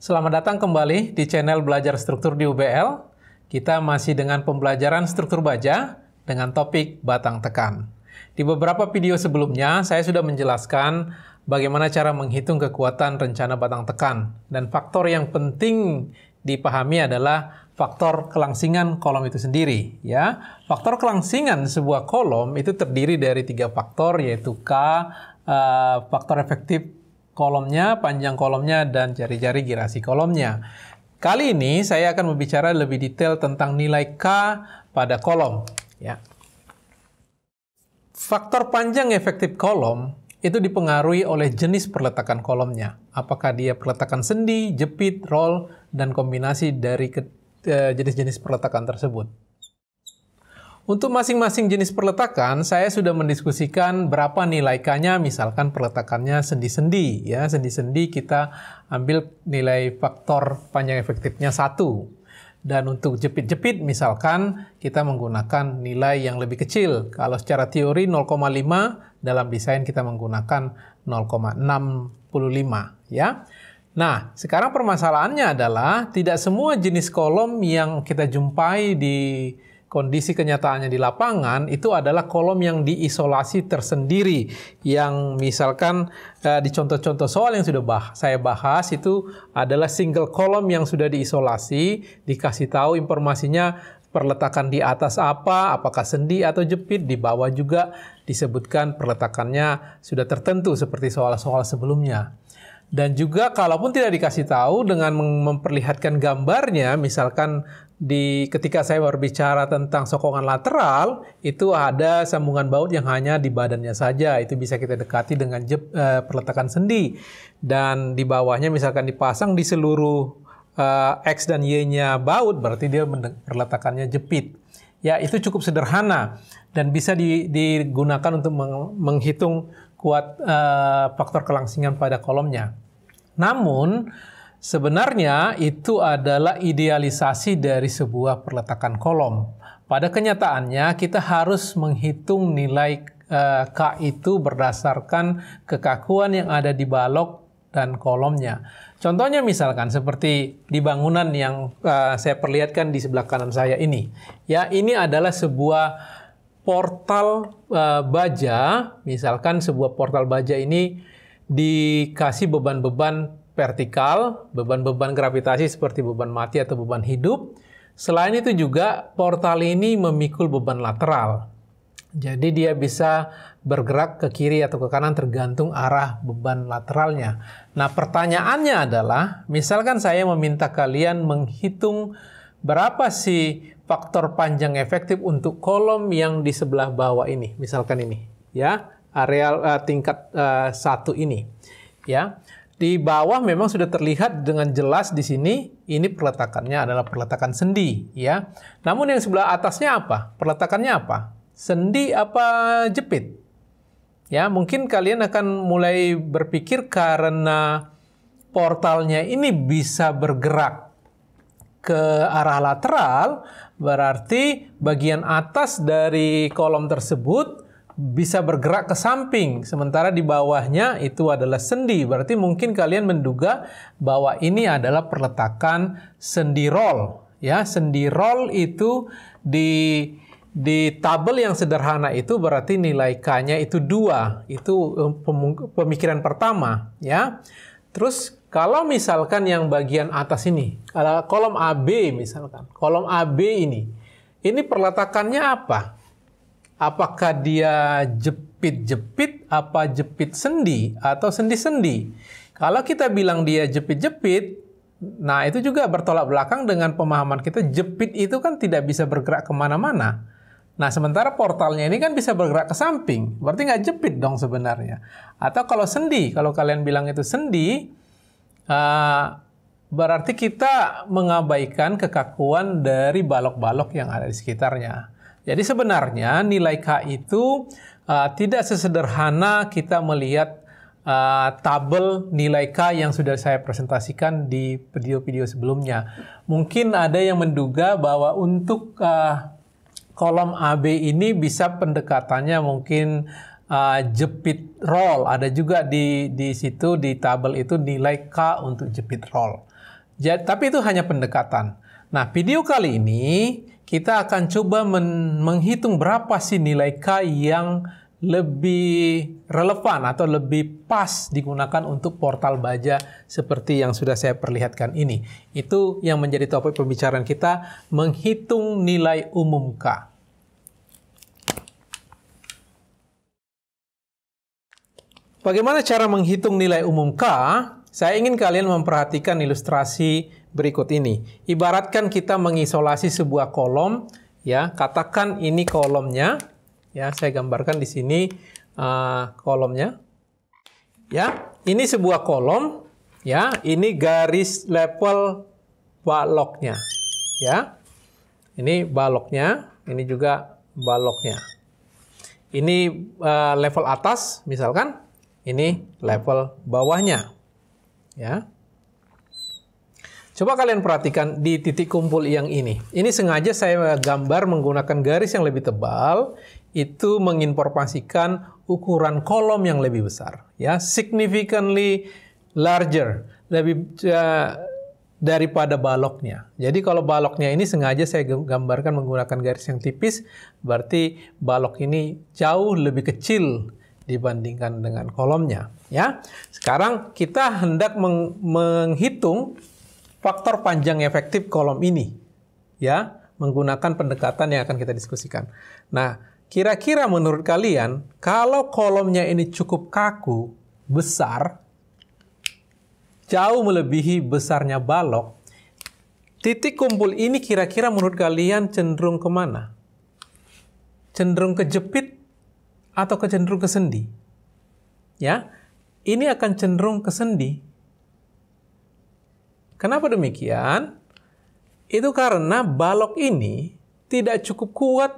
Selamat datang kembali di channel Belajar Struktur di UBL. Kita masih dengan pembelajaran struktur baja dengan topik batang tekan. Di beberapa video sebelumnya, saya sudah menjelaskan bagaimana cara menghitung kekuatan rencana batang tekan. Dan faktor yang penting dipahami adalah faktor kelangsingan kolom itu sendiri. Ya, faktor kelangsingan sebuah kolom itu terdiri dari 3 faktor, yaitu faktor efektif kolomnya, panjang kolomnya, dan jari-jari girasi kolomnya. Kali ini saya akan berbicara lebih detail tentang nilai K pada kolom. Ya. Faktor panjang efektif kolom itu dipengaruhi oleh jenis perletakan kolomnya. Apakah dia perletakan sendi, jepit, roll, dan kombinasi dari jenis-jenis perletakan tersebut. Untuk masing-masing jenis perletakan, saya sudah mendiskusikan berapa nilai K-nya, misalkan perletakannya sendi-sendi. Ya, sendi-sendi kita ambil nilai faktor panjang efektifnya 1. Dan untuk jepit-jepit, misalkan kita menggunakan nilai yang lebih kecil. Kalau secara teori 0,5, dalam desain kita menggunakan 0,65. Ya. Nah, sekarang permasalahannya adalah tidak semua jenis kolom yang kita jumpai di kondisi kenyataannya di lapangan itu adalah kolom yang diisolasi tersendiri, yang misalkan di contoh-contoh soal yang sudah saya bahas itu adalah single kolom yang sudah diisolasi, dikasih tahu informasinya perletakan di atas apa, apakah sendi atau jepit, di bawah juga disebutkan perletakannya sudah tertentu seperti soal-soal sebelumnya. Dan juga kalaupun tidak dikasih tahu dengan memperlihatkan gambarnya, misalkan ketika saya berbicara tentang sokongan lateral, itu ada sambungan baut yang hanya di badannya saja. Itu bisa kita dekati dengan perletakan sendi. Dan di bawahnya misalkan dipasang di seluruh X dan Y-nya baut, berarti dia perletakannya jepit. Ya, itu cukup sederhana dan bisa digunakan untuk menghitung kuat faktor kelangsingan pada kolomnya. Namun, sebenarnya itu adalah idealisasi dari sebuah perletakan kolom. Pada kenyataannya, kita harus menghitung nilai K itu berdasarkan kekakuan yang ada di balok dan kolomnya. Contohnya misalkan seperti di bangunan yang saya perlihatkan di sebelah kanan saya ini. Ya, ini adalah sebuah portal baja. Misalkan sebuah portal baja ini dikasih beban-beban vertikal, beban-beban gravitasi seperti beban mati atau beban hidup. Selain itu juga portal ini memikul beban lateral. Jadi dia bisa bergerak ke kiri atau ke kanan tergantung arah beban lateralnya. Nah, pertanyaannya adalah, misalkan saya meminta kalian menghitung berapa sih faktor panjang efektif untuk kolom yang di sebelah bawah ini. Misalkan ini, ya. Areal tingkat 1 ini, ya. Di bawah memang sudah terlihat dengan jelas di sini, ini perletakannya adalah perletakan sendi, ya. Namun yang sebelah atasnya apa? Perletakannya apa? Sendi apa jepit? Ya, mungkin kalian akan mulai berpikir karena portalnya ini bisa bergerak ke arah lateral, berarti bagian atas dari kolom tersebut bisa bergerak ke samping, sementara di bawahnya itu adalah sendi. Berarti mungkin kalian menduga bahwa ini adalah perletakan sendi roll. Ya, sendi roll itu di tabel yang sederhana itu berarti nilai K-nya itu 2. Itu pemikiran pertama, ya. Terus kalau misalkan yang bagian atas ini, kolom AB misalkan, kolom AB ini perletakannya apa? Apakah dia jepit-jepit, apa jepit sendi, atau sendi-sendi? Kalau kita bilang dia jepit-jepit, nah itu juga bertolak belakang dengan pemahaman kita, jepit itu kan tidak bisa bergerak kemana-mana. Nah, sementara portalnya ini kan bisa bergerak ke samping, berarti nggak jepit dong sebenarnya. Atau kalau sendi, kalau kalian bilang itu sendi, berarti kita mengabaikan kekakuan dari balok-balok yang ada di sekitarnya. Jadi sebenarnya nilai K itu tidak sesederhana kita melihat tabel nilai K yang sudah saya presentasikan di video-video sebelumnya. Mungkin ada yang menduga bahwa untuk kolom AB ini bisa pendekatannya mungkin jepit roll. Ada juga di situ di tabel itu nilai K untuk jepit roll. Tapi itu hanya pendekatan. Nah, video kali ini kita akan coba menghitung berapa sih nilai K yang lebih relevan atau lebih pas digunakan untuk portal baja seperti yang sudah saya perlihatkan ini. Itu yang menjadi topik pembicaraan kita, menghitung nilai umum K. Bagaimana cara menghitung nilai umum K? Saya ingin kalian memperhatikan ilustrasi berikut ini. Ibaratkan kita mengisolasi sebuah kolom, ya, katakan ini kolomnya. Ya, saya gambarkan di sini kolomnya. Ya, ini sebuah kolom. Ya, ini garis level baloknya. Ya, ini baloknya. Ini juga baloknya. Ini level atas, misalkan. Ini level bawahnya. Ya. Coba kalian perhatikan di titik kumpul yang ini. Ini sengaja saya gambar menggunakan garis yang lebih tebal. Itu menginformasikan ukuran kolom yang lebih besar, ya, significantly larger, lebih daripada baloknya. Jadi kalau baloknya ini sengaja saya gambarkan menggunakan garis yang tipis, berarti balok ini jauh lebih kecil dibandingkan dengan kolomnya, ya. Sekarang kita hendak menghitung faktor panjang efektif kolom ini, ya, menggunakan pendekatan yang akan kita diskusikan. Nah, kira-kira menurut kalian, kalau kolomnya ini cukup kaku, besar, jauh melebihi besarnya balok, titik kumpul ini kira-kira menurut kalian cenderung kemana? Cenderung ke jepit atau cenderung ke sendi? Ya, ini akan cenderung ke sendi. Kenapa demikian? Itu karena balok ini tidak cukup kuat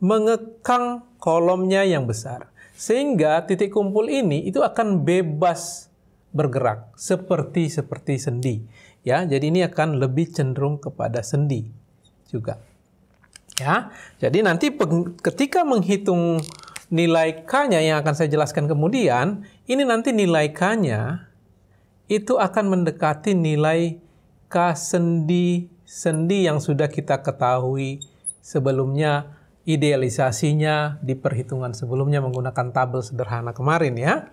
mengekang kolomnya yang besar. Sehingga titik kumpul ini itu akan bebas bergerak seperti sendi. Ya, jadi ini akan lebih cenderung kepada sendi juga. Ya, jadi nanti ketika menghitung nilai K-nya yang akan saya jelaskan kemudian, ini nanti nilai K-nya itu akan mendekati nilai K sendi yang sudah kita ketahui sebelumnya, idealisasinya di perhitungan sebelumnya menggunakan tabel sederhana kemarin, ya.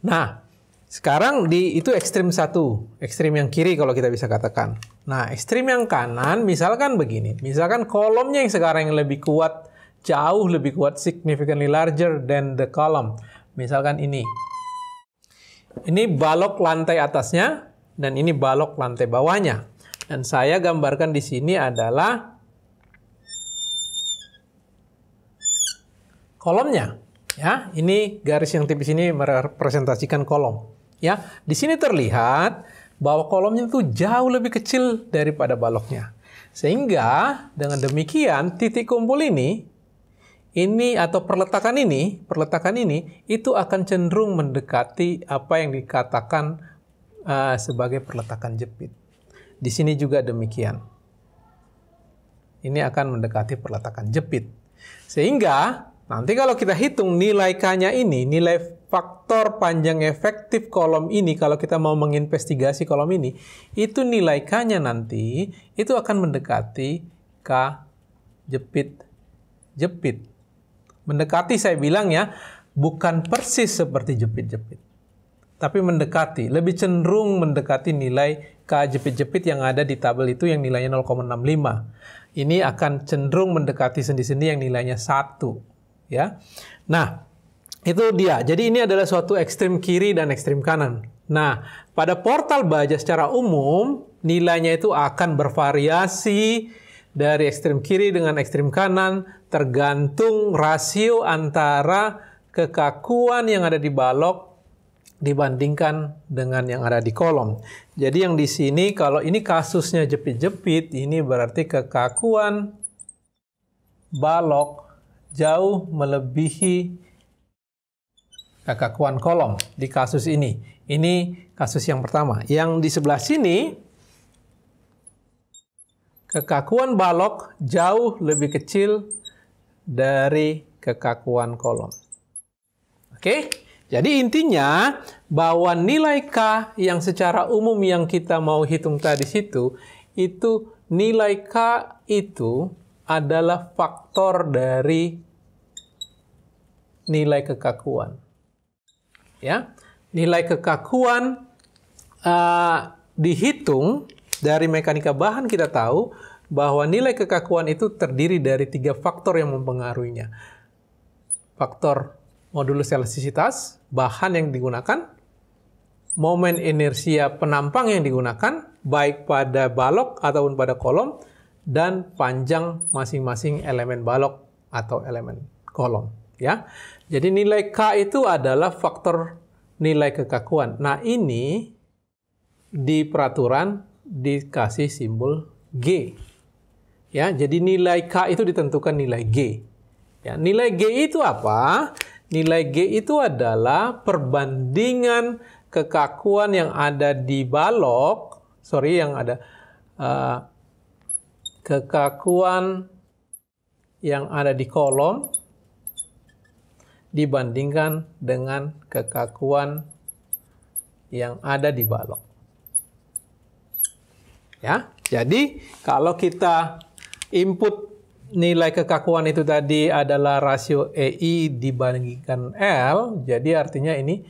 Nah, sekarang itu ekstrim satu, ekstrim yang kiri kalau kita bisa katakan. Nah, ekstrim yang kanan misalkan begini. Misalkan kolomnya yang sekarang yang lebih kuat, jauh lebih kuat, significantly larger than the column. Misalkan ini. Ini balok lantai atasnya dan ini balok lantai bawahnya. Dan saya gambarkan di sini adalah kolomnya, ya. Ini garis yang tipis ini merepresentasikan kolom, ya. Di sini terlihat bahwa kolomnya itu jauh lebih kecil daripada baloknya, sehingga dengan demikian titik kumpul ini atau perletakan ini itu akan cenderung mendekati apa yang dikatakan sebagai perletakan jepit. Di sini juga demikian. Ini akan mendekati perletakan jepit, sehingga nanti kalau kita hitung nilai K-nya ini, nilai faktor panjang efektif kolom ini, kalau kita mau menginvestigasi kolom ini, itu nilai K-nya nanti, itu akan mendekati K jepit. Mendekati saya bilang, ya, bukan persis seperti jepit-jepit. Tapi mendekati, lebih cenderung mendekati nilai K jepit-jepit yang ada di tabel itu yang nilainya 0,65. Ini akan cenderung mendekati sendi-sendi yang nilainya 1. Ya, nah itu dia. Jadi ini adalah suatu ekstrem kiri dan ekstrem kanan. Nah, pada portal baja secara umum nilainya itu akan bervariasi dari ekstrem kiri dengan ekstrem kanan tergantung rasio antara kekakuan yang ada di balok dibandingkan dengan yang ada di kolom. Jadi yang di sini kalau ini kasusnya jepit-jepit, ini berarti kekakuan balok jauh melebihi kekakuan kolom di kasus ini. Ini kasus yang pertama. Yang di sebelah sini, kekakuan balok jauh lebih kecil dari kekakuan kolom. Oke, Jadi intinya bahwa nilai K yang secara umum yang kita mau hitung tadi situ, itu nilai K itu adalah faktor dari nilai kekakuan. Ya, nilai kekakuan dihitung dari mekanika bahan. Kita tahu bahwa nilai kekakuan itu terdiri dari 3 faktor yang mempengaruhinya. Faktor modulus elastisitas, bahan yang digunakan, momen inersia penampang yang digunakan, baik pada balok ataupun pada kolom, dan panjang masing-masing elemen balok atau elemen kolom. Ya, jadi nilai K itu adalah faktor nilai kekakuan. Nah, ini di peraturan dikasih simbol G. Ya, jadi nilai K itu ditentukan nilai G. Ya, nilai G itu apa? Nilai G itu adalah perbandingan kekakuan yang ada di balok, kekakuan yang ada di kolom dibandingkan dengan kekakuan yang ada di balok. Ya, jadi kalau kita input nilai kekakuan itu tadi adalah rasio EI dibandingkan L, jadi artinya ini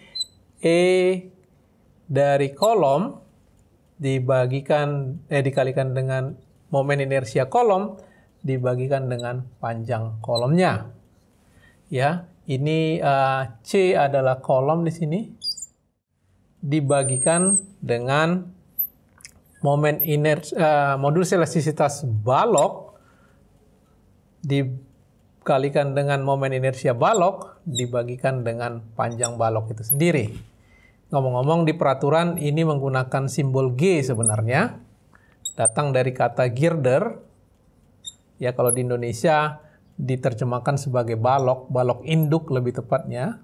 E dari kolom dikalikan dengan momen inersia kolom dibagikan dengan panjang kolomnya. Ya, ini C adalah kolom di sini dibagikan dengan momen modulus elastisitas balok dikalikan dengan momen inersia balok dibagikan dengan panjang balok itu sendiri. Ngomong-ngomong, di peraturan ini menggunakan simbol G sebenarnya. Datang dari kata girder. Ya, kalau di Indonesia diterjemahkan sebagai balok, balok induk lebih tepatnya.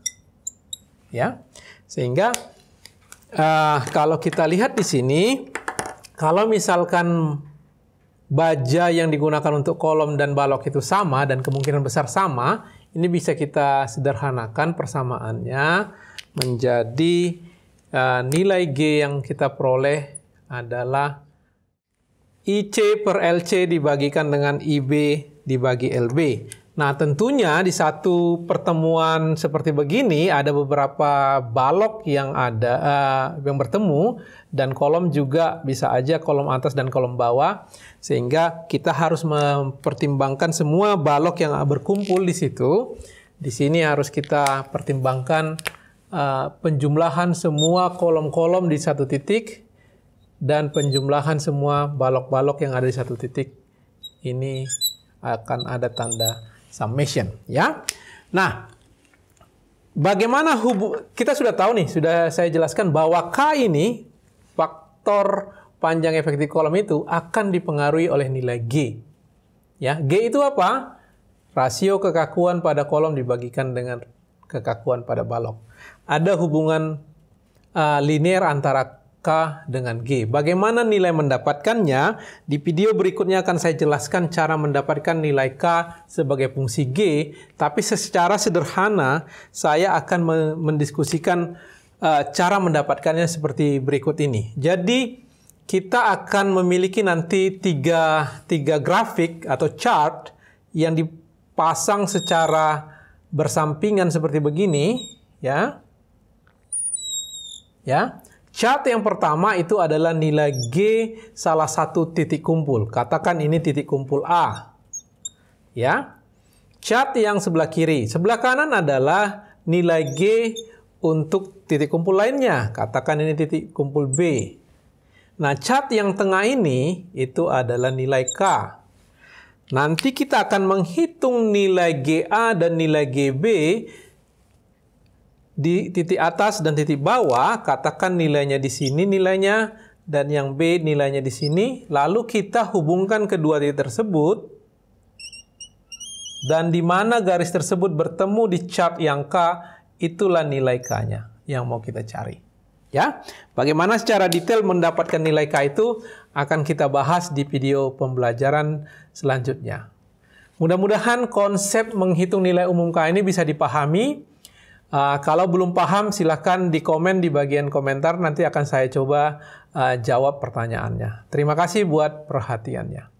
Ya. Sehingga kalau kita lihat di sini, kalau misalkan baja yang digunakan untuk kolom dan balok itu sama dan kemungkinan besar sama, ini bisa kita sederhanakan persamaannya menjadi nilai G yang kita peroleh adalah IC per LC dibagikan dengan IB dibagi LB. Nah, tentunya di satu pertemuan seperti begini ada beberapa balok yang yang bertemu dan kolom juga bisa aja kolom atas dan kolom bawah, sehingga kita harus mempertimbangkan semua balok yang berkumpul di situ. Di sini harus kita pertimbangkan penjumlahan semua kolom-kolom di satu titik dan penjumlahan semua balok-balok yang ada di satu titik. Ini akan ada tanda summation, ya. Nah, bagaimana kita sudah tahu nih, sudah saya jelaskan bahwa K ini faktor panjang efektif kolom itu akan dipengaruhi oleh nilai G. Ya, G itu apa? Rasio kekakuan pada kolom dibagikan dengan kekakuan pada balok. Ada hubungan linear antara K dengan G. Bagaimana nilai mendapatkannya? Di video berikutnya akan saya jelaskan cara mendapatkan nilai K sebagai fungsi G, tapi secara sederhana saya akan mendiskusikan cara mendapatkannya seperti berikut ini. Jadi kita akan memiliki nanti tiga grafik atau chart yang dipasang secara bersampingan seperti begini, ya. Ya. Chart yang pertama itu adalah nilai G salah satu titik kumpul. Katakan ini titik kumpul A. Ya. Chart yang sebelah kiri. Sebelah kanan adalah nilai G untuk titik kumpul lainnya. Katakan ini titik kumpul B. Nah, chart yang tengah ini itu adalah nilai K. Nanti kita akan menghitung nilai GA dan nilai GB di titik atas dan titik bawah. Katakan nilainya di sini nilainya, dan yang B nilainya di sini. Lalu kita hubungkan kedua titik tersebut, dan di mana garis tersebut bertemu di chart yang K, itulah nilai K-nya yang mau kita cari. Ya, bagaimana secara detail mendapatkan nilai K itu akan kita bahas di video pembelajaran selanjutnya. Mudah-mudahan konsep menghitung nilai umum K ini bisa dipahami. Kalau belum paham, silahkan di komen di bagian komentar. Nanti akan saya coba jawab pertanyaannya. Terima kasih buat perhatiannya.